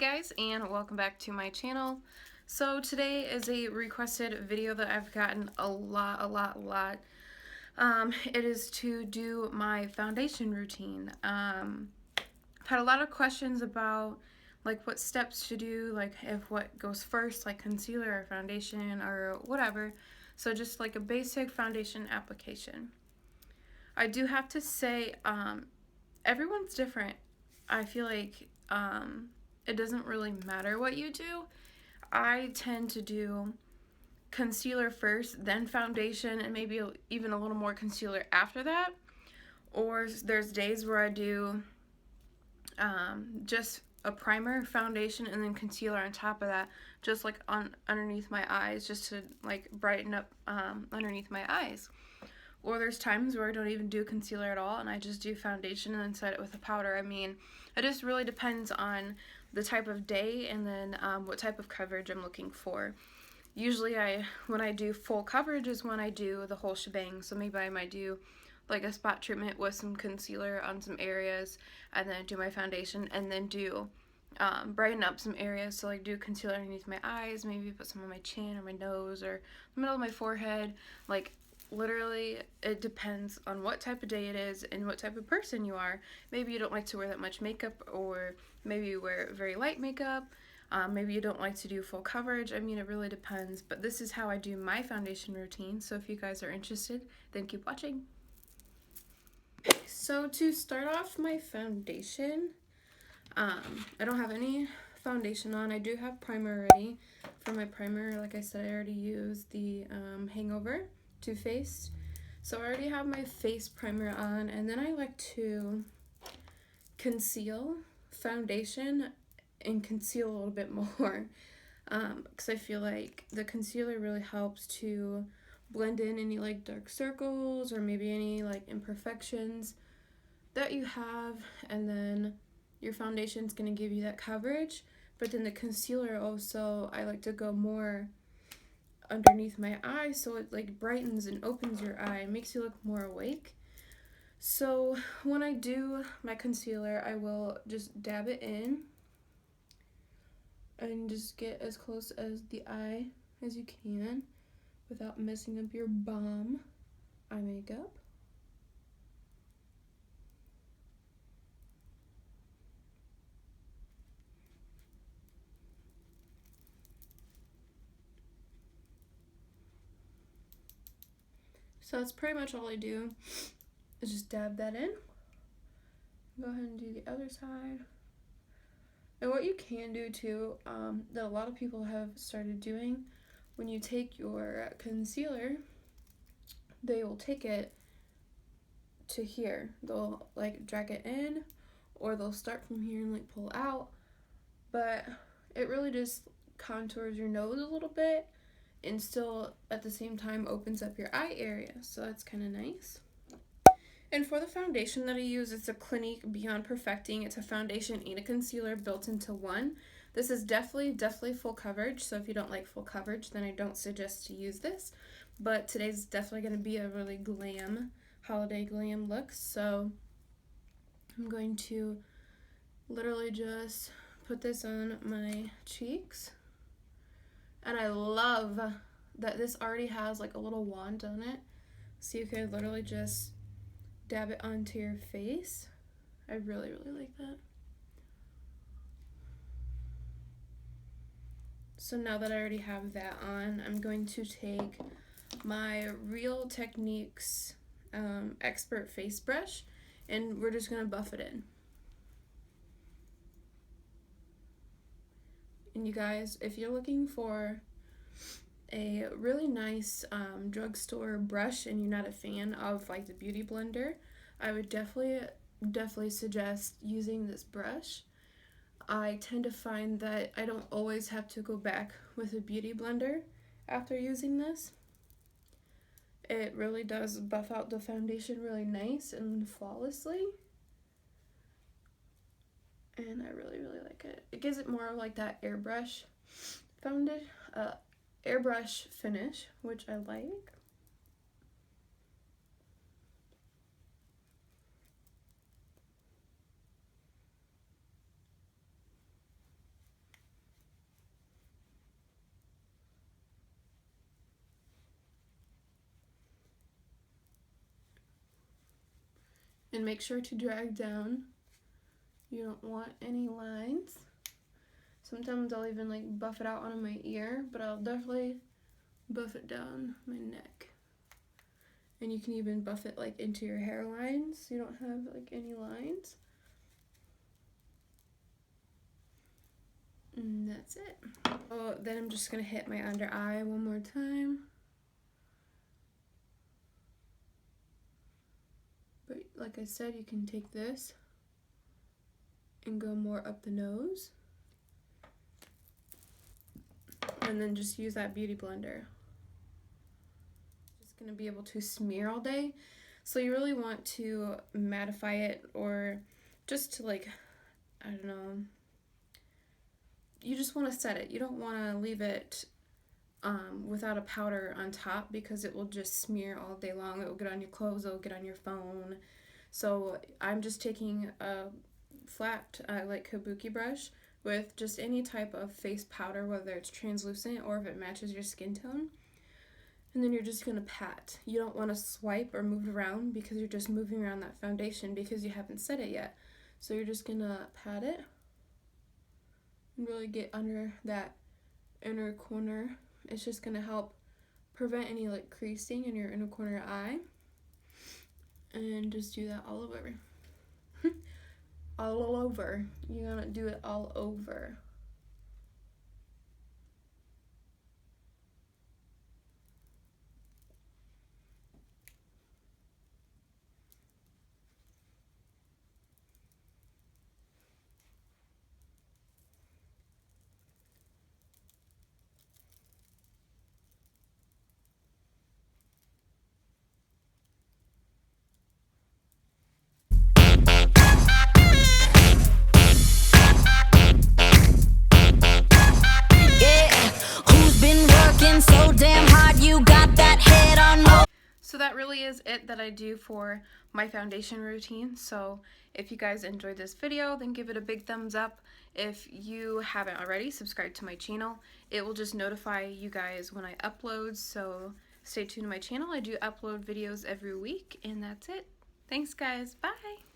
guys, and welcome back to my channel. So today is a requested video that I've gotten a lot. It is to do my foundation routine. I've had a lot of questions about like what steps to do, like if what goes first, like concealer or foundation or whatever. So just like a basic foundation application. I do have to say, everyone's different. I feel like it doesn't really matter what you do. I tend to do concealer first, then foundation, and maybe even a little more concealer after that. Or there's days where I do just a primer, foundation, and then concealer on top of that, just like underneath my eyes, just to like brighten up underneath my eyes. Or there's times where I don't even do concealer at all and I just do foundation and then set it with a powder. I mean, it just really depends on the type of day and then what type of coverage I'm looking for. Usually when I do full coverage is when I do the whole shebang. So maybe I might do like a spot treatment with some concealer on some areas and then do my foundation and then do brighten up some areas. So like do concealer underneath my eyes, maybe put some on my chin or my nose or the middle of my forehead. Like literally, it depends on what type of day it is and what type of person you are. Maybe you don't like to wear that much makeup, or maybe you wear very light makeup. Maybe you don't like to do full coverage. I mean, it really depends. But this is how I do my foundation routine. So if you guys are interested, then keep watching. So to start off my foundation, I don't have any foundation on. I do have primer already. For my primer, like I said, I already used the Hangover Too Faced. So I already have my face primer on, and then I like to conceal foundation and conceal a little bit more because I feel like the concealer really helps to blend in any like dark circles or maybe any like imperfections that you have, and then your foundation is going to give you that coverage. But then the concealer also, I like to go more underneath my eye, so it like brightens and opens your eye and makes you look more awake. So when I do my concealer, I will just dab it in and just get as close as the eye as you can without messing up your bomb eye makeup. So that's pretty much all I do, is just dab that in. Go ahead and do the other side. And what you can do too, that a lot of people have started doing, when you take your concealer, they will take it to here. They'll like drag it in, or they'll start from here and like pull out. But it really just contours your nose a little bit and still at the same time opens up your eye area, so that's kind of nice. And for the foundation that I use, it's a Clinique Beyond Perfecting. It's a foundation and a concealer built into one. This is definitely full coverage, so if you don't like full coverage, then I don't suggest to use this. But today's definitely going to be a really glam, holiday glam look, so I'm going to literally just put this on my cheeks. And I love that this already has like a little wand on it, so you can literally just dab it onto your face. I really like that. So now that I already have that on, I'm going to take my Real Techniques Expert Face Brush, and we're just going to buff it in. And you guys, if you're looking for a really nice drugstore brush and you're not a fan of like the Beauty Blender, I would definitely suggest using this brush. I tend to find that I don't always have to go back with a Beauty Blender after using this. It really does buff out the foundation really nice and flawlessly. And I really like it. It gives it more of like that airbrush airbrush finish, which I like. And make sure to drag down. You don't want any lines. Sometimes I'll even like buff it out onto my ear, but I'll definitely buff it down my neck. And you can even buff it like into your hairline so you don't have like any lines. And that's it. So then I'm just gonna hit my under eye one more time. But like I said, you can take this and go more up the nose. And then just use that beauty blender. Just gonna be able to smear all day. So you really want to mattify it, or just to like, I don't know, you just want to set it. You don't want to leave it without a powder on top, because it will just smear all day long. It will get on your clothes, it will get on your phone. So I'm just taking a flat like kabuki brush with just any type of face powder, whether it's translucent or if it matches your skin tone. And then you're just going to pat. You don't want to swipe or move around, because you're just moving around that foundation because you haven't set it yet. So you're just going to pat it and really get under that inner corner. It's just going to help prevent any like creasing in your inner corner eye. And just do that all over. All over. You're going to do it all over. So damn hard, you got that head on. So that really is it that I do for my foundation routine. So if you guys enjoyed this video, then give it a big thumbs up. If you haven't already, subscribe to my channel. It will just notify you guys when I upload, so stay tuned to my channel. I do upload videos every week, and that's it. Thanks guys, bye!